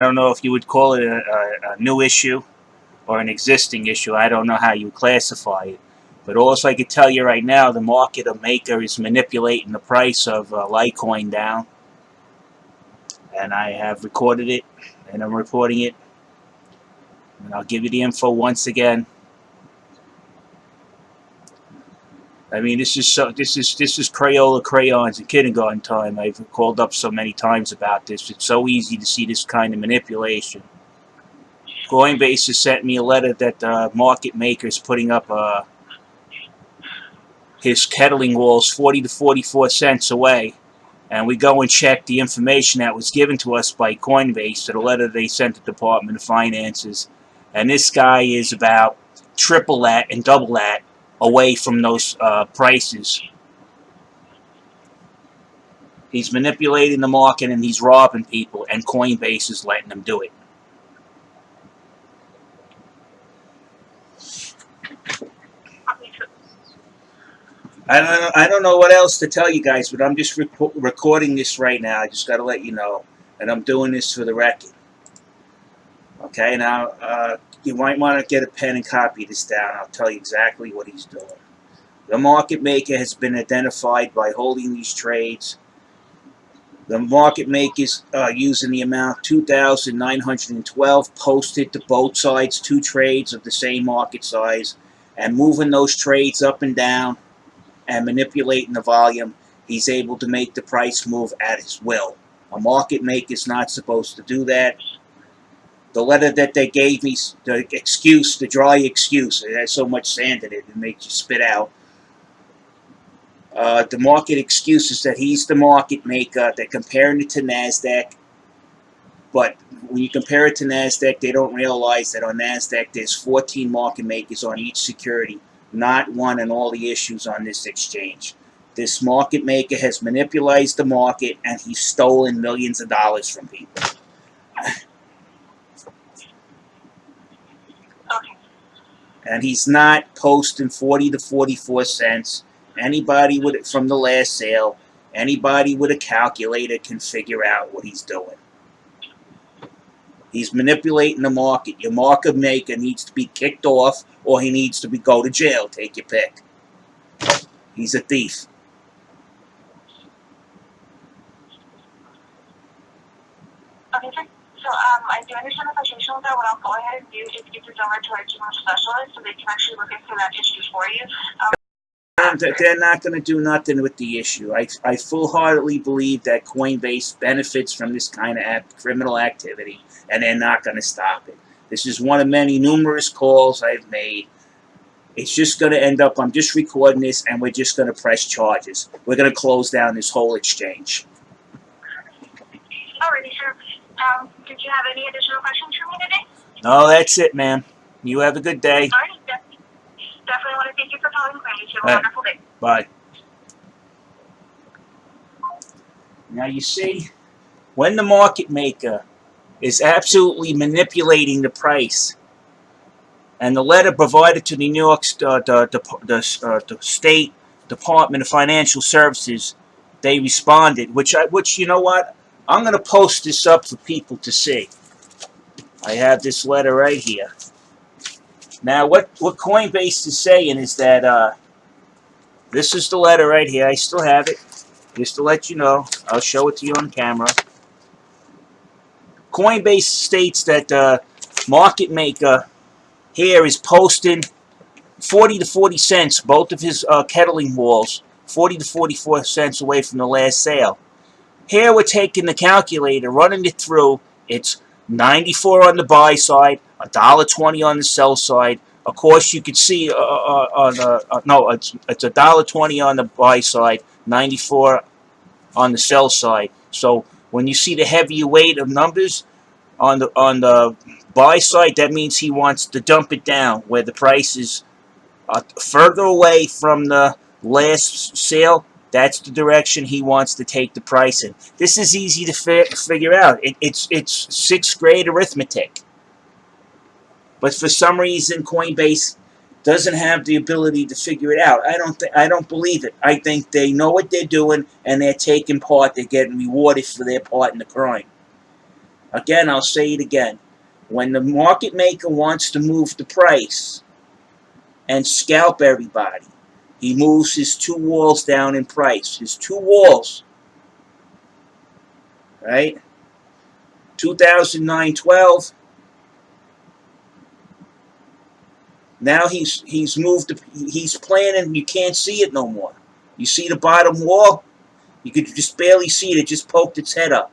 I don't know if you would call it a new issue or an existing issue. I don't know how you classify it. But also I can tell you right now, the market maker is manipulating the price of Litecoin down. And I have recorded it, and I'm reporting it. And I'll give you the info once again. I mean, this is Crayola crayons in kindergarten time. I've called up so many times about this. It's so easy to see this kind of manipulation. Coinbase has sent me a letter that the market maker is putting up his kettling walls 40 to 44 cents away. And we go and check the information that was given to us by Coinbase, to the letter they sent to the Department of Finances. And this guy is about triple that and double that away from those prices. He's manipulating the market and he's robbing people, and Coinbase is letting him do it. I don't know what else to tell you guys, but I'm just recording this right now. I just got to let you know, and I'm doing this for the record. Okay, now you might want to get a pen and copy this down. I'll tell you exactly what he's doing. The market maker has been identified by holding these trades. The market makers using the amount 2,912 posted to both sides, 2 trades of the same market size, and moving those trades up and down and manipulating the volume. He's able to make the price move at his will. A market maker is not supposed to do that. The letter that they gave me, the excuse, the dry excuse, it has so much sand in it, it makes you spit out. The market excuse is that he's the market maker. They're comparing it to NASDAQ. But when you compare it to NASDAQ, they don't realize that on NASDAQ there's 14 market makers on each security, not one in all the issues on this exchange. This market maker has manipulated the market, and he's stolen millions of dollars from people. And he's not posting 40 to 44 cents. Anybody from the last sale, anybody with a calculator can figure out what he's doing. He's manipulating the market. Your market maker needs to be kicked off, or he needs to go to jail. Take your pick. He's a thief. Okay, sir. So I do understand the frustration with that. What I'll go ahead and do is get this over to our team of specialists so they can actually look into that issue for you. They're not going to do nothing with the issue. I full-heartedly believe that Coinbase benefits from this kind of criminal activity, and they're not going to stop it. This is one of many numerous calls I've made. It's just going to end up, I'm just recording this, and we're just going to press charges. We're going to close down this whole exchange. Alrighty, sir. Did you have any additional questions for me today? No, that's it, ma'am. You have a good day. Alright, definitely want to thank you for calling. You have a wonderful day. Bye. Now you see, when the market maker is absolutely manipulating the price, and the letter provided to the New York the State Department of Financial Services, they responded, which you know what? I'm going to post this up for people to see. I have this letter right here. Now, what Coinbase is saying is that this is the letter right here. I still have it, just to let you know. I'll show it to you on camera. Coinbase states that the market maker here is posting 40 to 40 cents, both of his kettling walls, 40 to 44 cents away from the last sale. Here we're taking the calculator, running it through. It's 94 on the buy side, $1.20 on the sell side. Of course, you could see it's $1.20 on the buy side, 94 on the sell side. So when you see the heavier weight of numbers on the buy side, that means he wants to dump it down where the price is further away from the last sale. That's the direction he wants to take the price in. This is easy to figure out. It's 6th grade arithmetic. But for some reason, Coinbase doesn't have the ability to figure it out. I don't believe it. I think they know what they're doing, and they're taking part. They're getting rewarded for their part in the crime. Again, I'll say it again. When the market maker wants to move the price and scalp everybody, he moves his two walls down in price. His two walls, right? 2009-12. Now he's moved. He's planning. You can't see it no more. You see the bottom wall? You could just barely see it. It just poked its head up.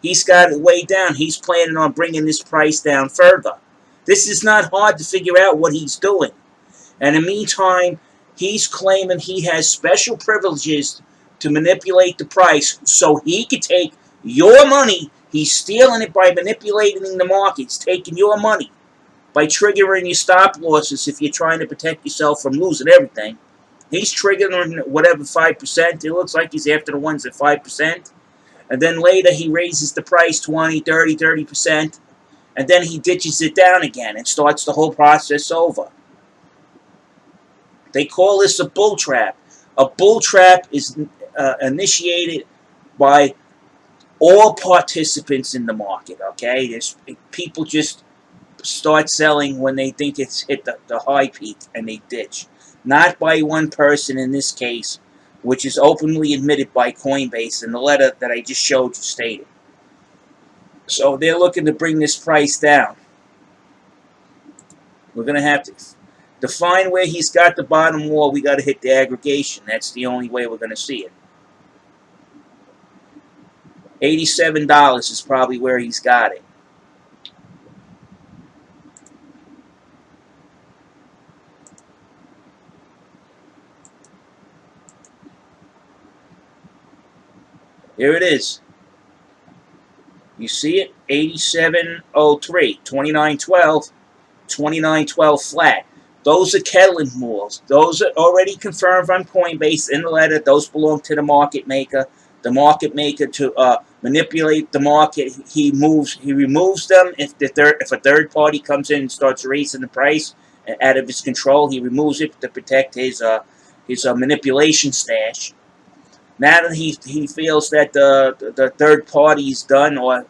He's got it way down. He's planning on bringing this price down further. This is not hard to figure out what he's doing. And in the meantime, he's claiming he has special privileges to manipulate the price so he could take your money. He's stealing it by manipulating the markets, taking your money by triggering your stop losses if you're trying to protect yourself from losing everything. He's triggering whatever 5%. It looks like he's after the ones at 5%. And then later he raises the price 20, 30, 30%. And then he ditches it down again and starts the whole process over. They call this a bull trap. A bull trap is initiated by all participants in the market, okay? People just start selling when they think it's hit the high peak and they ditch. Not by one person in this case, which is openly admitted by Coinbase in the letter that I just showed you stated. So they're looking to bring this price down. We're going to have to define where he's got the bottom wall. We got to hit the aggregation. That's the only way we're going to see it. $87 is probably where he's got it. Here it is. You see it? 87.03, 29.12, 29.12 flat. Those are kettling walls. Those are already confirmed from Coinbase in the letter. Those belong to the market maker. The market maker to manipulate the market. He removes them if a third party comes in and starts raising the price out of his control. He removes it to protect his manipulation stash. Now that he feels that the third party is done, or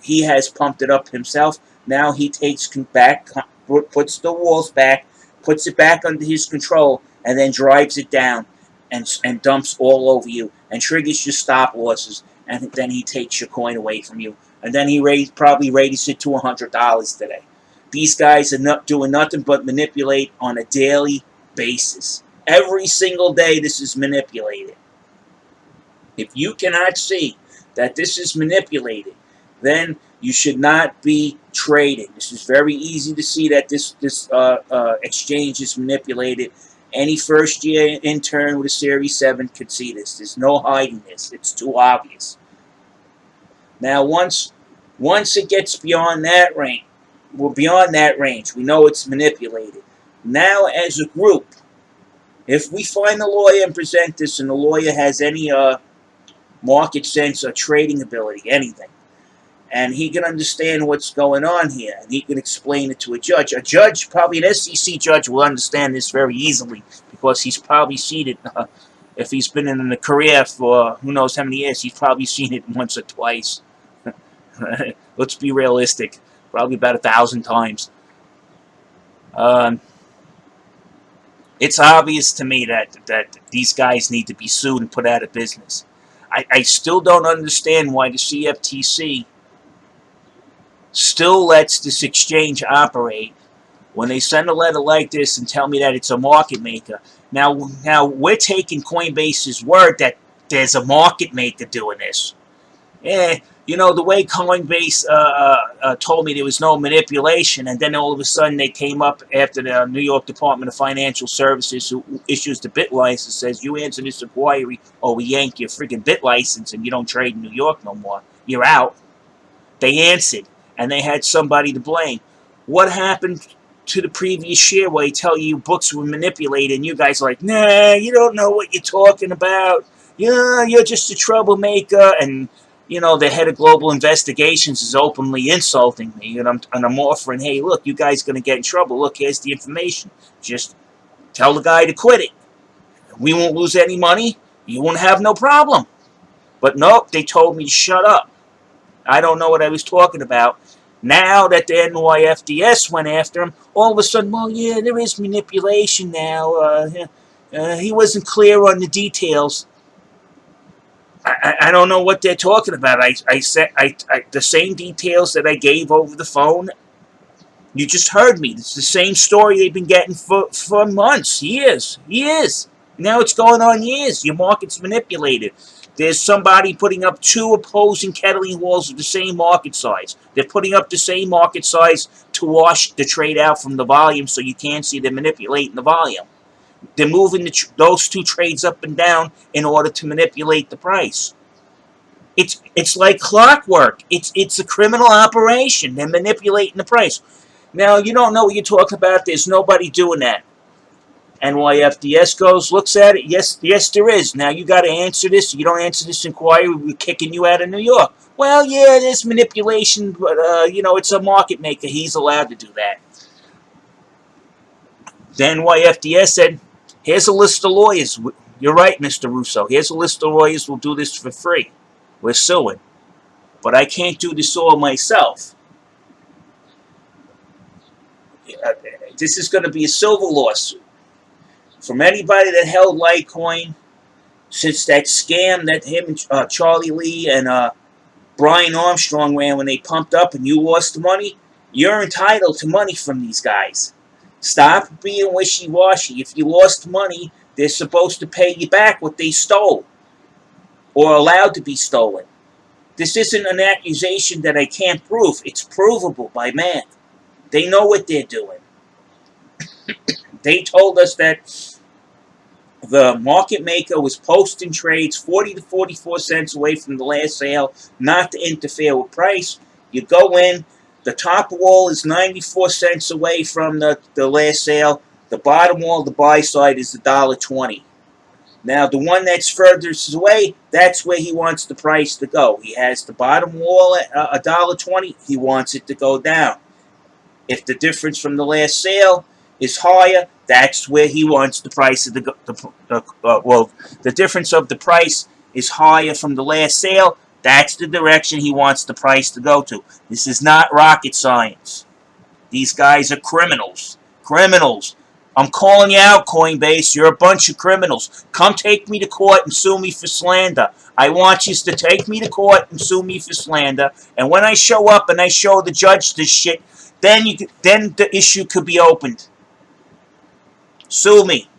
he has pumped it up himself, now he takes back, puts the walls back, puts it back under his control, and then drives it down and dumps all over you and triggers your stop losses, and then he takes your coin away from you. And then he probably raises it to $100 today. These guys are not doing nothing but manipulate on a daily basis. Every single day this is manipulated. If you cannot see that this is manipulated, then you should not be trading. This is very easy to see that this exchange is manipulated. Any first-year intern with a Series 7 could see this. There's no hiding this. It's too obvious. Now, once it gets beyond that range, we know it's manipulated. Now, as a group, if we find a lawyer and present this, and the lawyer has any market sense or trading ability, anything, and he can understand what's going on here, and he can explain it to a judge. A judge, probably an SEC judge, will understand this very easily because he's probably seen it. If he's been in a career for who knows how many years, he's probably seen it once or twice. Let's be realistic. Probably about 1,000 times. It's obvious to me that these guys need to be sued and put out of business. I still don't understand why the CFTC still lets this exchange operate when they send a letter like this and tell me that it's a market maker. Now we're taking Coinbase's word that there's a market maker doing this. You know, the way Coinbase told me there was no manipulation, and then all of a sudden they came up after the New York Department of Financial Services, who issues the BIT license, says, you answer this inquiry or we yank your freaking BIT license and you don't trade in New York no more. You're out. They answered, and they had somebody to blame. What happened to the previous year where they tell you books were manipulated and you guys are like, nah, you don't know what you're talking about. Yeah, you're just a troublemaker. And, you know, the head of global investigations is openly insulting me. And I'm offering, hey, look, you guys going to get in trouble. Look, here's the information. Just tell the guy to quit it. We won't lose any money. You won't have no problem. But nope, they told me to shut up. I don't know what I was talking about. Now that the NYFDS went after him, all of a sudden, well, yeah, there is manipulation now. He wasn't clear on the details. I don't know what they're talking about. I said the same details that I gave over the phone. You just heard me. It's the same story they've been getting for months, years. Now it's going on years. Your market's manipulated. There's somebody putting up two opposing kettling walls of the same market size. They're putting up the same market size to wash the trade out from the volume so you can't see they're manipulating the volume. They're moving those two trades up and down in order to manipulate the price. It's like clockwork. It's a criminal operation. They're manipulating the price. Now, you don't know what you're talking about. There's nobody doing that. NYFDS goes, looks at it. Yes, there is. Now, you got to answer this. If you don't answer this inquiry, we're kicking you out of New York. Well, yeah, there's manipulation, but, it's a market maker. He's allowed to do that. Then NYFDS said, here's a list of lawyers. You're right, Mr. Russo. Here's a list of lawyers who'll do this for free. We're suing. But I can't do this all myself. This is going to be a civil lawsuit. From anybody that held Litecoin, since that scam that him and Charlie Lee and Brian Armstrong ran when they pumped up and you lost money, you're entitled to money from these guys. Stop being wishy-washy. If you lost money, they're supposed to pay you back what they stole or allowed to be stolen. This isn't an accusation that I can't prove. It's provable by math. They know what they're doing. They told us that the market maker was posting trades 40 to 44 cents away from the last sale, not to interfere with price. You go in, the top wall is 94 cents away from the last sale. The bottom wall, the buy side, is $1.20. Now, the one that's furthest away, that's where he wants the price to go. He has the bottom wall at $1.20. He wants it to go down. If the difference from the last sale is higher, that's where he wants the price of the difference of the price is higher from the last sale. That's the direction he wants the price to go to. This is not rocket science. These guys are criminals. Criminals. I'm calling you out, Coinbase. You're a bunch of criminals. Come take me to court and sue me for slander. I want you to take me to court and sue me for slander. And when I show up and I show the judge this shit, then the issue could be opened. Sue me.